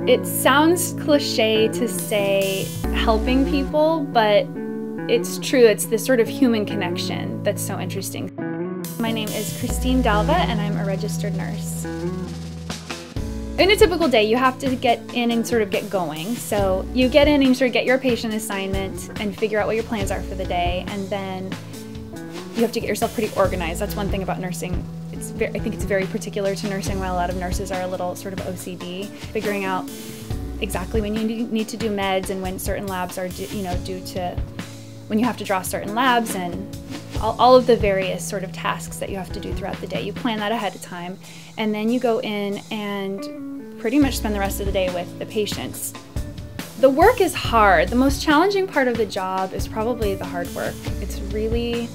It sounds cliche to say helping people, but it's true. It's this sort of human connection that's so interesting. My name is Christine Dalva, and I'm a registered nurse. In a typical day, you have to get in and sort of get going. So you get in and you sort of get your patient assignment and figure out what your plans are for the day, and then you have to get yourself pretty organized. That's one thing about nursing. I think it's very particular to nursing, while a lot of nurses are a little sort of OCD, figuring out exactly when you need to do meds and when certain labs are due to when you have to draw certain labs, and all of the various sort of tasks that you have to do throughout the day. You plan that ahead of time, and then you go in and pretty much spend the rest of the day with the patients. The work is hard. The most challenging part of the job is probably the hard work. It's really,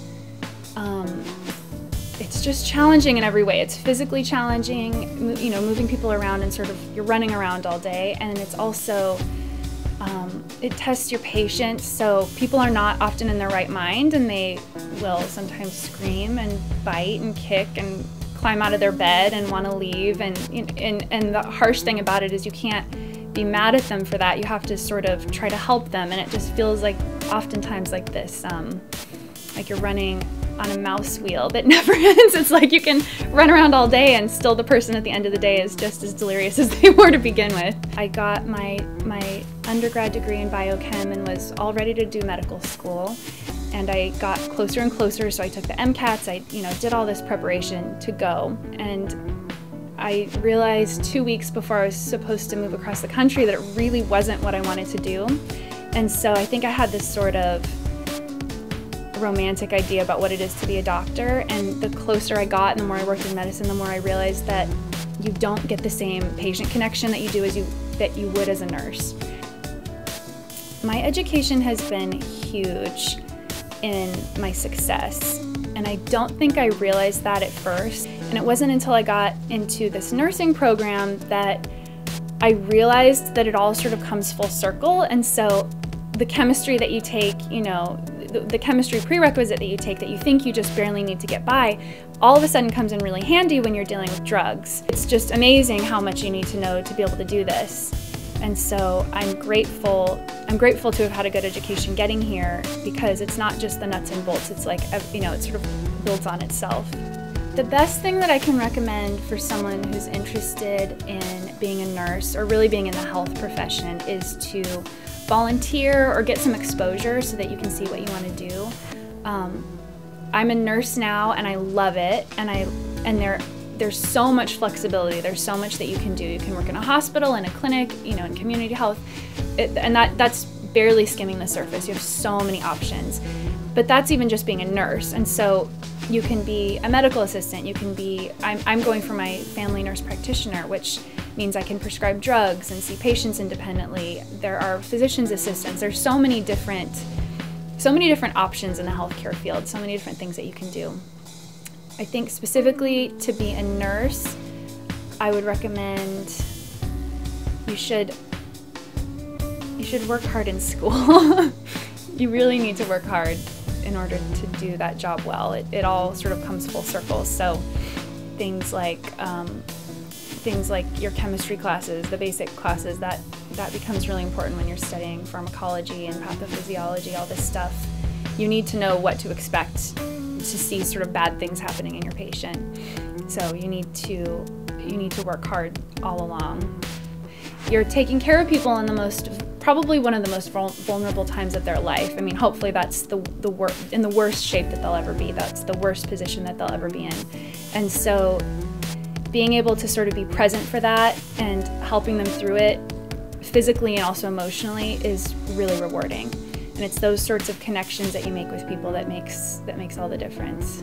it's just challenging in every way. It's physically challenging, moving people around and sort of, you're running around all day, and it's also, it tests your patience, so people are not often in their right mind, and they will sometimes scream and bite and kick and climb out of their bed and want to leave, and the harsh thing about it is you can't be mad at them for that. You have to sort of try to help them, and it just feels like oftentimes like this, like you're running on a mouse wheel that never ends. It's like you can run around all day and still the person at the end of the day is just as delirious as they were to begin with. I got my undergrad degree in biochem and was all ready to do medical school, and I got closer and closer, so I took the MCATs, I did all this preparation to go, and I realized 2 weeks before I was supposed to move across the country that it really wasn't what I wanted to do. And so I think I had this sort of romantic idea about what it is to be a doctor, and the closer I got and the more I worked in medicine, the more I realized that you don't get the same patient connection that you do that you would as a nurse. My education has been huge in my success, and I don't think I realized that at first. And it wasn't until I got into this nursing program that I realized that it all sort of comes full circle. And so the chemistry that you take, the chemistry prerequisite that you take that you think you just barely need to get by, all of a sudden comes in really handy when you're dealing with drugs. It's just amazing how much you need to know to be able to do this. And so I'm grateful to have had a good education getting here, because it's not just the nuts and bolts, it's like, it sort of builds on itself. The best thing that I can recommend for someone who's interested in being a nurse or really being in the health profession is to volunteer or get some exposure so that you can see what you want to do. I'm a nurse now and I love it, and there's so much flexibility. There's so much that you can do. You can work in a hospital, in a clinic, in community health, and that's barely skimming the surface. You have so many options, but that's even just being a nurse. And so you can be a medical assistant. You can be, I'm going for my family nurse practitioner, which means I can prescribe drugs and see patients independently. There are physician's assistants. There's so many different options in the healthcare field, so many different things that you can do. I think specifically to be a nurse, I would recommend you should work hard in school. You really need to work hard in order to do that job well. It all sort of comes full circle. So things like your chemistry classes, the basic classes, that becomes really important when you're studying pharmacology and pathophysiology, all this stuff. You need to know what to expect to see sort of bad things happening in your patient. So you need to work hard all along. You're taking care of people in probably one of the most vulnerable times of their life. I mean, hopefully that's in the worst shape that they'll ever be. That's the worst position that they'll ever be in. And so being able to sort of be present for that and helping them through it physically and also emotionally is really rewarding. And it's those sorts of connections that you make with people that makes all the difference.